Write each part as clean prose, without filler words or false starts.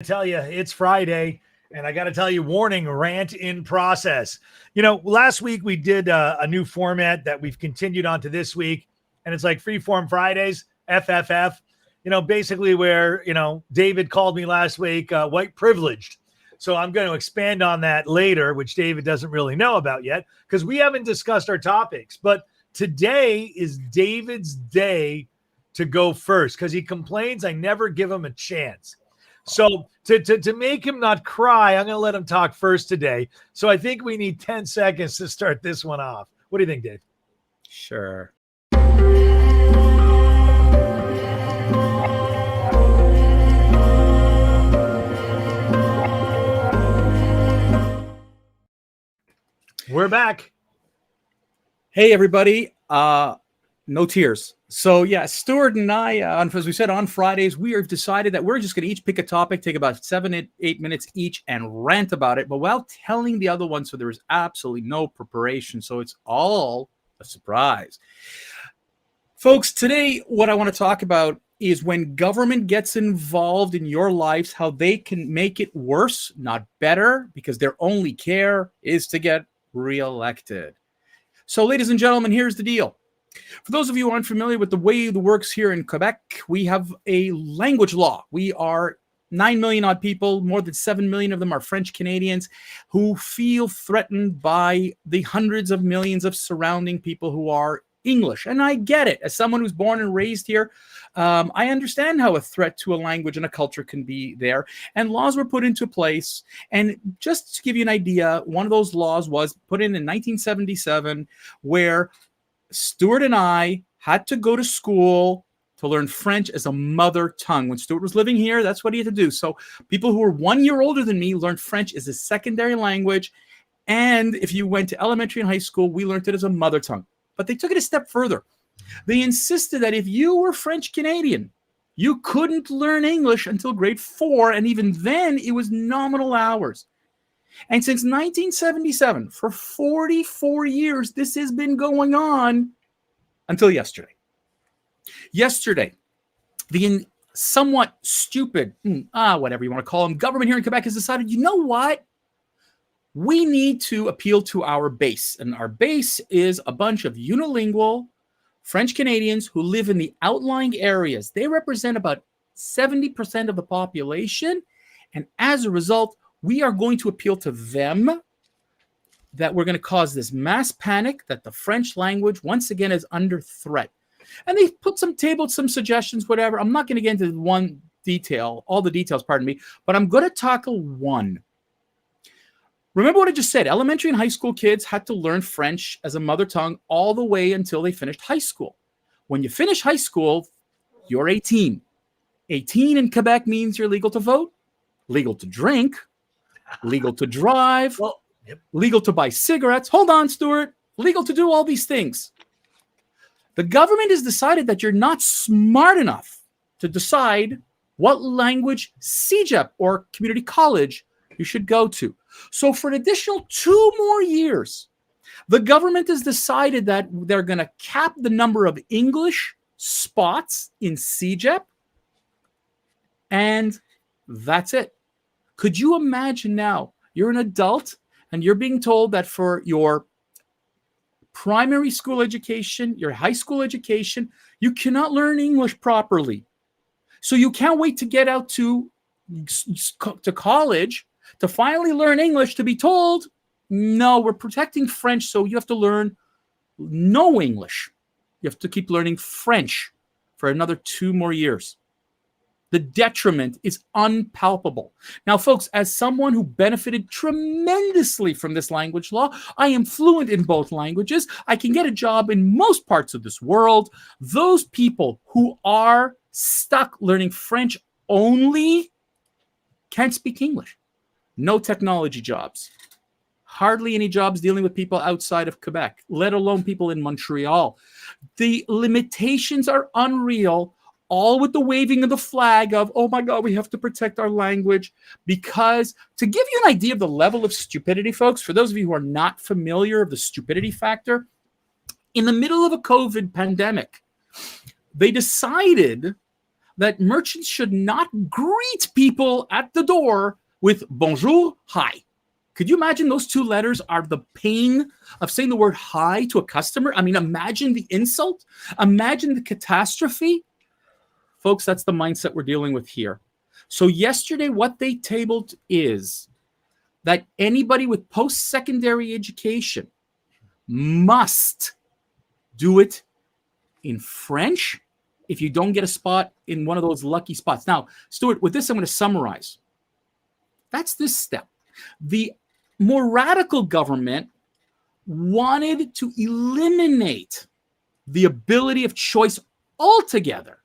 Tell you it's Friday, and I got to tell you, warning, rant in process. Last week we did a new format that we've continued on to this week, and it's like Freeform Fridays, FFF. Basically where David called me last week white privileged. So I'm going to expand on that later, which David doesn't really know about yet because we haven't discussed our topics. But today is David's day to go first because he complains I never give him a chance. So to make him not cry, I'm going to let him talk first today. So I think we need 10 seconds to start this one off. What do you think, Dave? Sure. We're back. Hey, everybody. No tears. So, yeah, Stuart and I, as we said on Fridays, we have decided that we're just going to each pick a topic, take about 7-8 minutes each and rant about it, but while telling the other one, so there is absolutely no preparation. So it's all a surprise. Folks, today, what I want to talk about is when government gets involved in your lives, how they can make it worse, not better, because their only care is to get reelected. So, ladies and gentlemen, here's the deal. For those of you who aren't familiar with the way it works here in Quebec, we have a language law. We are 9 million odd people. More than 7 million of them are French Canadians who feel threatened by the hundreds of millions of surrounding people who are English. And I get it. As someone who's born and raised here, I understand how a threat to a language and a culture can be there. And laws were put into place. And just to give you an idea, one of those laws was put in 1977, where Stuart and I had to go to school to learn French as a mother tongue. When Stuart was living here, that's what he had to do. So people who were 1 year older than me learned French as a secondary language. And if you went to elementary and high school, we learned it as a mother tongue. But they took it a step further. They insisted that if you were French Canadian, you couldn't learn English until grade 4. And even then, it was nominal hours. And since 1977, for 44 years, this has been going on until yesterday. Yesterday, the somewhat stupid, whatever you want to call them, government here in Quebec has decided, you know what? We need to appeal to our base. And our base is a bunch of unilingual French Canadians who live in the outlying areas. They represent about 70% of the population. And as a result, we are going to appeal to them, that we're going to cause this mass panic, that the French language, once again, is under threat. And they put some suggestions, whatever. I'm not going to get into all the details, but I'm going to tackle one. Remember what I just said. Elementary and high school kids had to learn French as a mother tongue all the way until they finished high school. When you finish high school, you're 18. 18 in Quebec means you're legal to vote, legal to drink, legal to drive, legal to buy cigarettes. Hold on, Stuart. Legal to do all these things. The government has decided that you're not smart enough to decide what language CEGEP or community college you should go to. So for an additional 2 more years, the government has decided that they're going to cap the number of English spots in CEGEP, and that's it. Could you imagine now, you're an adult and you're being told that for your primary school education, your high school education, you cannot learn English properly. So you can't wait to get out to college to finally learn English, to be told, no, we're protecting French, so you have to learn no English. You have to keep learning French for another 2 more years. The detriment is unpalpable. Now, folks, as someone who benefited tremendously from this language law, I am fluent in both languages. I can get a job in most parts of this world. Those people who are stuck learning French only can't speak English. No technology jobs. Hardly any jobs dealing with people outside of Quebec, let alone people in Montreal. The limitations are unreal, all with the waving of the flag of, oh my God, we have to protect our language. Because to give you an idea of the level of stupidity, folks, for those of you who are not familiar with the stupidity factor, in the middle of a COVID pandemic, they decided that merchants should not greet people at the door with bonjour, hi. Could you imagine those two letters are the pain of saying the word hi to a customer? I mean, imagine the insult. Imagine the catastrophe. Folks, that's the mindset we're dealing with here. So yesterday, what they tabled is that anybody with post-secondary education must do it in French if you don't get a spot in one of those lucky spots. Now, Stuart, with this, I'm going to summarize. That's this step. The more radical government wanted to eliminate the ability of choice altogether.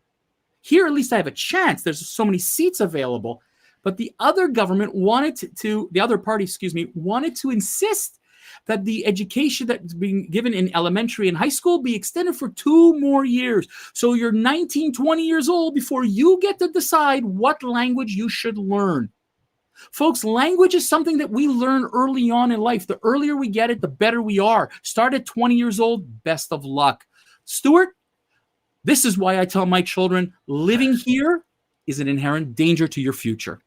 Here, at least I have a chance. There's so many seats available. But the other government wanted the other party, wanted to insist that the education that's being given in elementary and high school be extended for 2 more years. So you're 19, 20 years old before you get to decide what language you should learn. Folks, language is something that we learn early on in life. The earlier we get it, the better we are. Start at 20 years old, best of luck. Stuart, this is why I tell my children, living here is an inherent danger to your future.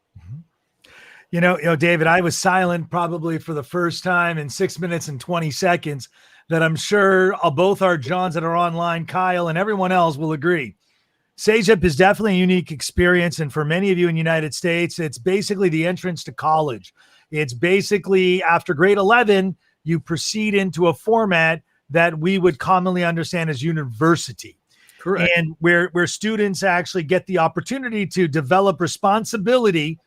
You know, David, I was silent probably for the first time in 6 minutes and 20 seconds that I'm sure both our Johns that are online, Kyle and everyone else will agree. CEGEP is definitely a unique experience. And for many of you in the United States, it's basically the entrance to college. It's basically after grade 11, you proceed into a format that we would commonly understand as university. Correct. And where students actually get the opportunity to develop responsibility.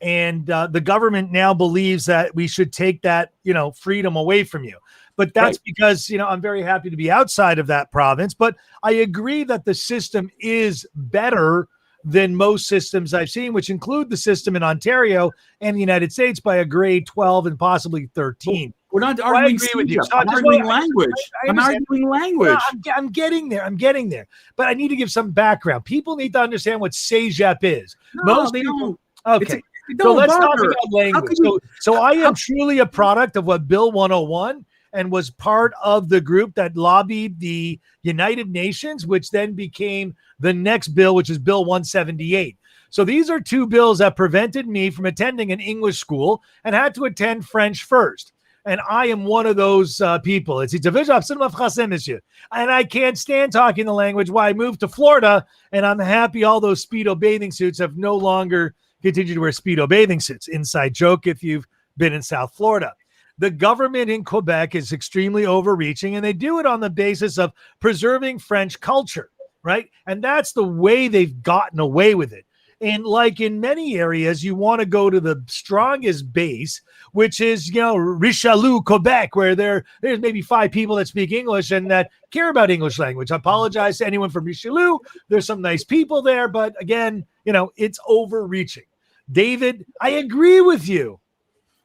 And the government now believes that we should take that, freedom away from you. But that's because, I'm very happy to be outside of that province. But I agree that the system is better than most systems I've seen, which include the system in Ontario and the United States by a grade 12 and possibly 13. We're not arguing with you. I'm arguing language. I'm arguing language. No, I'm getting there. But I need to give some background. People need to understand what CEGEP is. No, they don't. Okay. So let's talk about language. So I am truly a product of what Bill 101 and was part of the group that lobbied the United Nations, which then became the next bill, which is Bill 178. So these are 2 bills that prevented me from attending an English school and had to attend French first. And I am one of those people. It's a vision of cinema français, monsieur. And I can't stand talking the language. Why I moved to Florida, and I'm happy all those Speedo bathing suits have no longer continue to wear Speedo bathing suits. Inside joke if you've been in South Florida. The government in Quebec is extremely overreaching, and they do it on the basis of preserving French culture, right? And that's the way they've gotten away with it. And like in many areas, you want to go to the strongest base, which is, Richelieu, Quebec, where there's maybe 5 people that speak English and that care about English language. I apologize to anyone from Richelieu. There's some nice people there, but again, it's overreaching. David, I agree with you.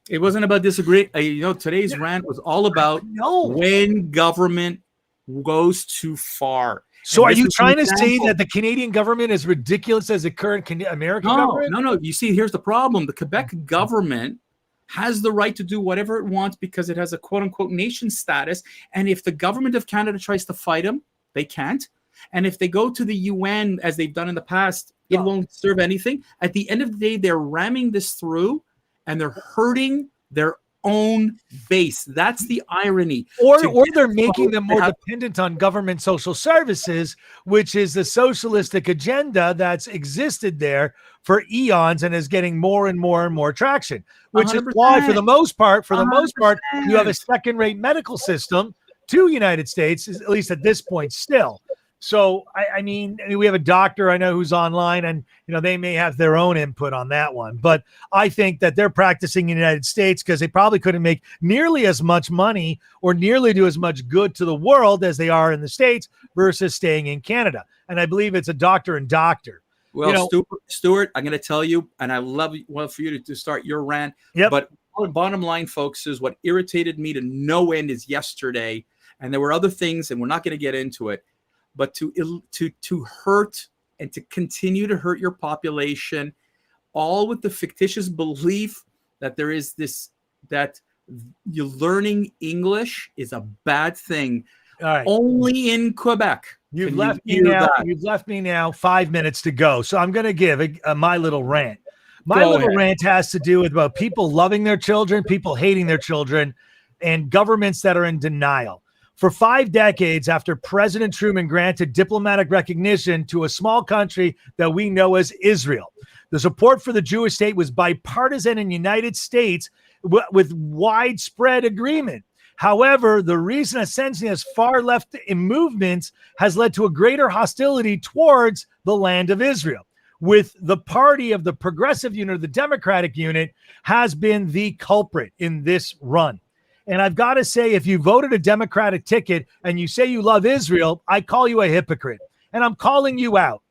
It wasn't about disagree. Today's rant was all about when government goes too far. So are you trying to say that the Canadian government is ridiculous as the current American government? No. You see, here's the problem. The Quebec government has the right to do whatever it wants because it has a quote-unquote nation status. And if the government of Canada tries to fight them, they can't. And if they go to the UN, as they've done in the past, it won't serve anything. At the end of the day, they're ramming this through, and they're hurting their own base. That's the irony. Or they're making them more dependent on government social services, which is the socialistic agenda that's existed there for eons and is getting more and more and more traction, which 100%. Is why for the most part, you have a second-rate medical system to United States, at least at this point still. So, I mean, we have a doctor I know who's online, and, they may have their own input on that one. But I think that they're practicing in the United States because they probably couldn't make nearly as much money or nearly do as much good to the world as they are in the States versus staying in Canada. And I believe it's a doctor and doctor. Well, Stuart, I'm going to tell you, and I love for you to start your rant. Yep. But bottom line, folks, is what irritated me to no end is yesterday. And there were other things, and we're not going to get into it. But to hurt and to continue to hurt your population, all with the fictitious belief that there is that you're learning English is a bad thing. All right. Only in Quebec. You've left me now 5 minutes to go. So I'm going to give my little rant. My little rant has to do with about people loving their children, people hating their children, and governments that are in denial. For 5 decades after President Truman granted diplomatic recognition to a small country that we know as Israel, the support for the Jewish state was bipartisan in the United States with widespread agreement. However, the recent ascension as far left in movements has led to a greater hostility towards the land of Israel, with the party of the progressive unit, the Democratic unit, has been the culprit in this run. And I've got to say, if you voted a Democratic ticket and you say you love Israel, I call you a hypocrite. And I'm calling you out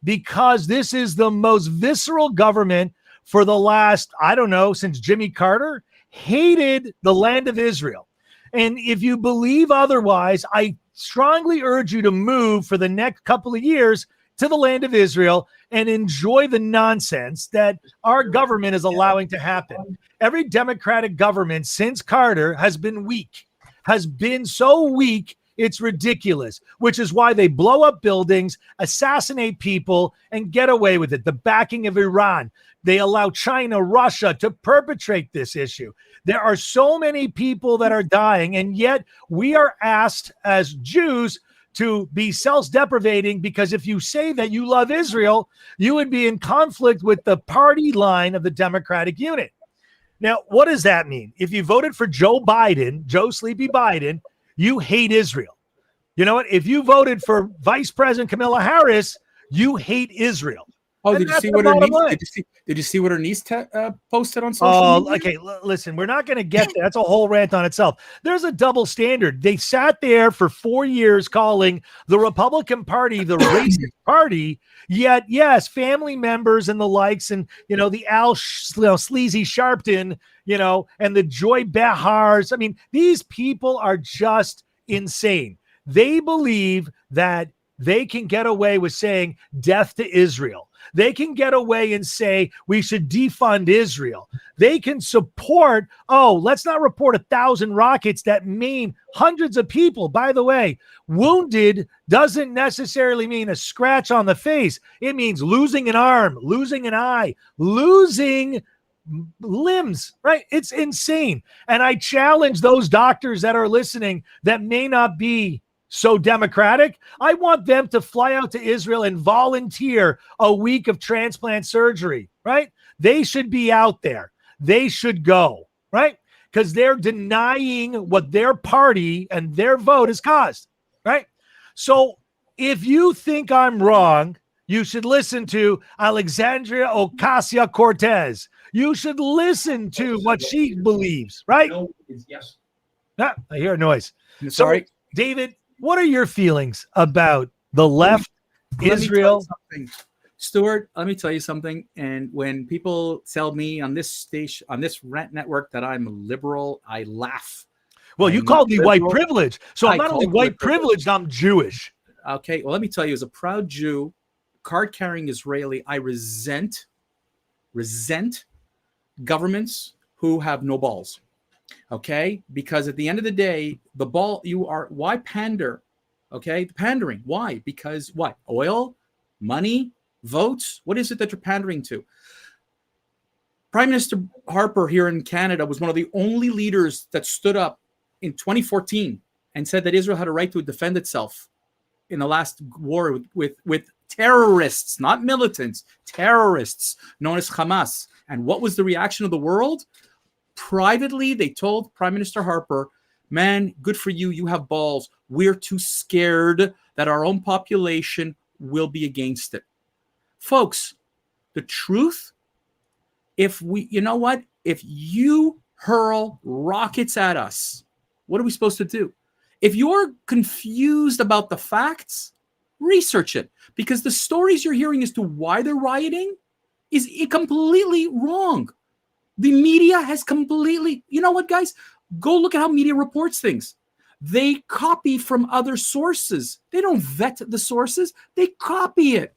because this is the most visceral government for the last, I don't know, since Jimmy Carter hated the land of Israel. And if you believe otherwise, I strongly urge you to move for the next couple of years to the land of Israel and enjoy the nonsense that our government is allowing to happen. Every Democratic government since Carter has been weak, has been so weak, it's ridiculous, which is why they blow up buildings, assassinate people, and get away with it. The backing of Iran. They allow China, Russia to perpetrate this issue. There are so many people that are dying, and yet we are asked as Jews to be self-deprecating because if you say that you love Israel, you would be in conflict with the party line of the Democratic unit. Now, what does that mean? If you voted for Joe Sleepy Biden, you hate Israel. You know what? If you voted for Vice President Kamala Harris, you hate Israel. Oh, did you see what her niece? Did you see what her niece posted on social media? Okay. Listen, we're not going to get there. That's a whole rant on itself. There's a double standard. They sat there for 4 years calling the Republican Party the racist party. Yet, yes, family members and the likes, and the Sleazy Sharpton, and the Joy Behars. I mean, these people are just insane. They believe that they can get away with saying death to Israel. They can get away and say we should defund Israel. They can support, let's not report 1,000 rockets that maim hundreds of people. By the way, wounded doesn't necessarily mean a scratch on the face. It means losing an arm, losing an eye, losing limbs, right? It's insane. And I challenge those doctors that are listening that may not be so democratic. I want them to fly out to Israel and volunteer a week of transplant surgery, right? They should be out there. They should go, right? Because they're denying what their party and their vote has caused, right? So if you think I'm wrong, you should listen to Alexandria Ocasio-Cortez. You should listen to what she believes, right? Yes. Ah, I hear a noise. Sorry. So, David, what are your feelings about the left, Israel? Stuart, let me tell you something. And when people tell me on this station, on this Rant Network, that I'm liberal, I laugh. Well, you called me white privilege. So I'm not only white privileged, I'm Jewish. Okay. Well, let me tell you, as a proud Jew, card-carrying Israeli, I resent governments who have no balls. Okay, because at the end of the day, why pander? Okay, pandering. Why? Because what? Oil, money, votes. What is it that you're pandering to? Prime Minister Harper here in Canada was one of the only leaders that stood up in 2014 and said that Israel had a right to defend itself in the last war with terrorists, not militants, terrorists known as Hamas. And what was the reaction of the world? Privately, they told Prime Minister Harper, man, good for you. You have balls. We're too scared that our own population will be against it. Folks, the truth, if you hurl rockets at us, what are we supposed to do? If you're confused about the facts, research it, because the stories you're hearing as to why they're rioting is completely wrong. The media has completely, you know what, guys? Go look at how media reports things. They copy from other sources. They don't vet the sources. They copy it.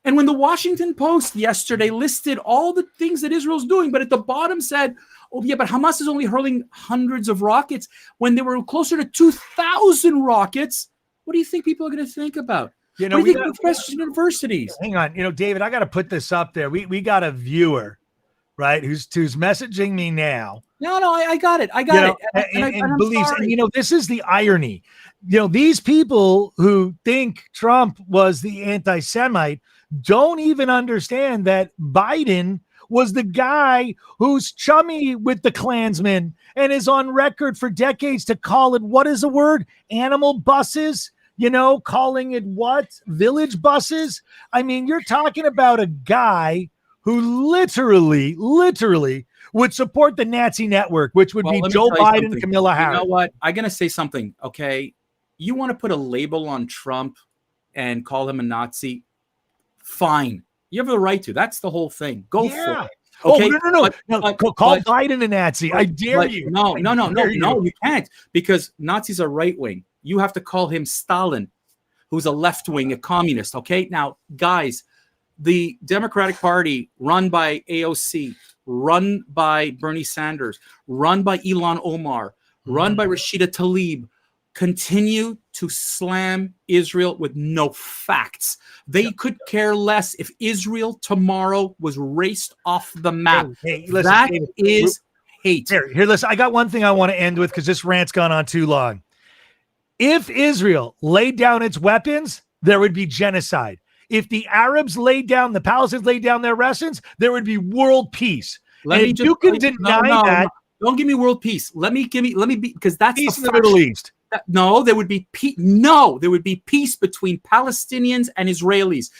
And when the Washington Post yesterday listed all the things that Israel's doing, but at the bottom said, oh, yeah, but Hamas is only hurling hundreds of rockets when they were closer to 2,000 rockets, what do you think people are going to think about? You know, what do you think of Western universities? Hang on. David, I got to put this up there. We got a viewer, right, who's messaging me now. No, I got it. I got it. And believes, and this is the irony. These people who think Trump was the anti-Semite don't even understand that Biden was the guy who's chummy with the Klansmen and is on record for decades to call it, what is the word? Animal buses, calling it what? Village buses. I mean, you're talking about a guy who literally would support the Nazi network, which would be Joe Biden and Kamala Harris. You know what? I'm going to say something, okay? You want to put a label on Trump and call him a Nazi? Fine. You have the right to. That's the whole thing. Go for it. Okay? No. Call Biden a Nazi. I dare you. No, you can't, because Nazis are right-wing. You have to call him Stalin, who's a left-wing, a communist, okay? Now, guys, the Democratic Party, run by AOC, run by Bernie Sanders, run by Ilhan Omar, run by Rashida Tlaib, continue to slam Israel with no facts. They could care less if Israel tomorrow was raced off the map. Hey, listen, that is hate. Here, listen, I got one thing I want to end with because this rant's gone on too long. If Israel laid down its weapons, there would be genocide. If the Arabs laid down, the Palestinians laid down their weapons, there would be world peace. You can deny that. Don't give me world peace. Let me be, because that's peace in the Middle East. No, there would be peace. No, there would be peace between Palestinians and Israelis.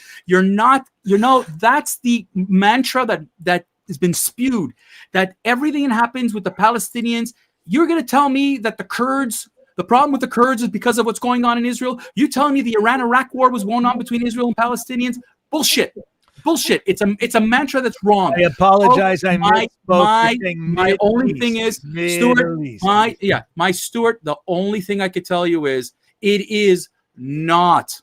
That's the mantra that has been spewed, that everything that happens with the Palestinians, you're going to tell me that the problem with the Kurds is because of what's going on in Israel? You telling me the Iran-Iraq war was going on between Israel and Palestinians? Bullshit. It's a mantra that's wrong. I apologize. My only thing is, Stuart, the only thing I could tell you is it is not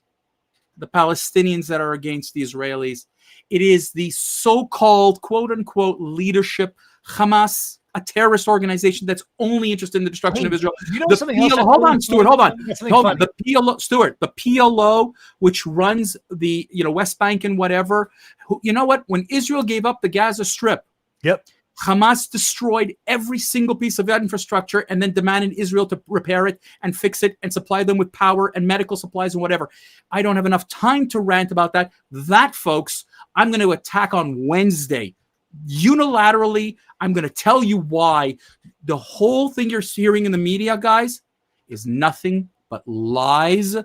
the Palestinians that are against the Israelis. It is the so-called quote unquote leadership, Hamas, a terrorist organization that's only interested in the destruction of Israel. Hold on, Stuart. The PLO, Stuart, the PLO, which runs the West Bank and whatever. You know what? When Israel gave up the Gaza Strip, Hamas destroyed every single piece of that infrastructure and then demanded Israel to repair it and fix it and supply them with power and medical supplies and whatever. I don't have enough time to rant about that. That, folks, I'm going to attack on Wednesday. Unilaterally, I'm going to tell you why the whole thing you're hearing in the media, guys, is nothing but lies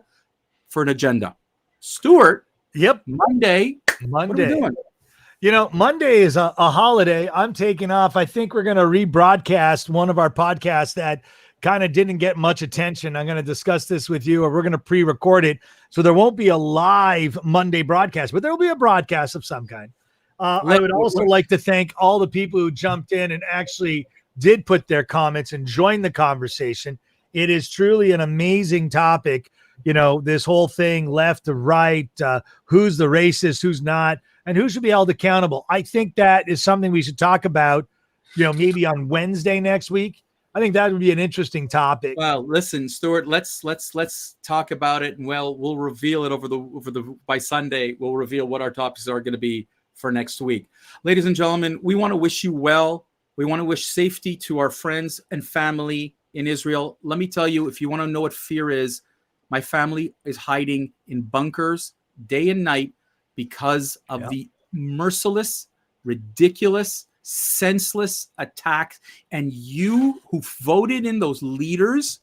for an agenda. Stuart, Monday. What are we doing? Monday is a holiday. I'm taking off. I think we're going to rebroadcast one of our podcasts that kind of didn't get much attention. I'm going to discuss this with you, or we're going to pre-record it. So there won't be a live Monday broadcast, but there will be a broadcast of some kind. I would also like to thank all the people who jumped in and actually did put their comments and join the conversation. It is truly an amazing topic. This whole thing, left to right, who's the racist, who's not, and who should be held accountable. I think that is something we should talk about, maybe on Wednesday next week. I think that would be an interesting topic. Well, listen, Stuart, let's talk about it, and we'll reveal it by Sunday. We'll reveal what our topics are going to be for next week. Ladies and gentlemen, we want to wish you well. We want to wish safety to our friends and family in Israel. Let me tell you, if you want to know what fear is, my family is hiding in bunkers day and night because of the merciless, ridiculous, senseless attacks. And you who voted in those leaders,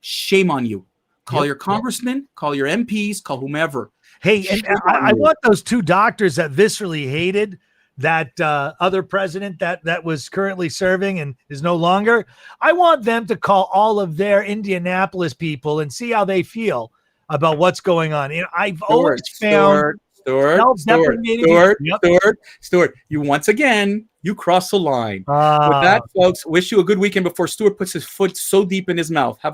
shame on you. Call your congressmen, call your MPs, call whomever. Hey, and I want those two doctors that viscerally hated that other president that was currently serving and is no longer. I want them to call all of their Indianapolis people and see how they feel about what's going on. I've always found Stuart, you once again, you cross the line. With that, folks, wish you a good weekend before Stuart puts his foot so deep in his mouth. Have a good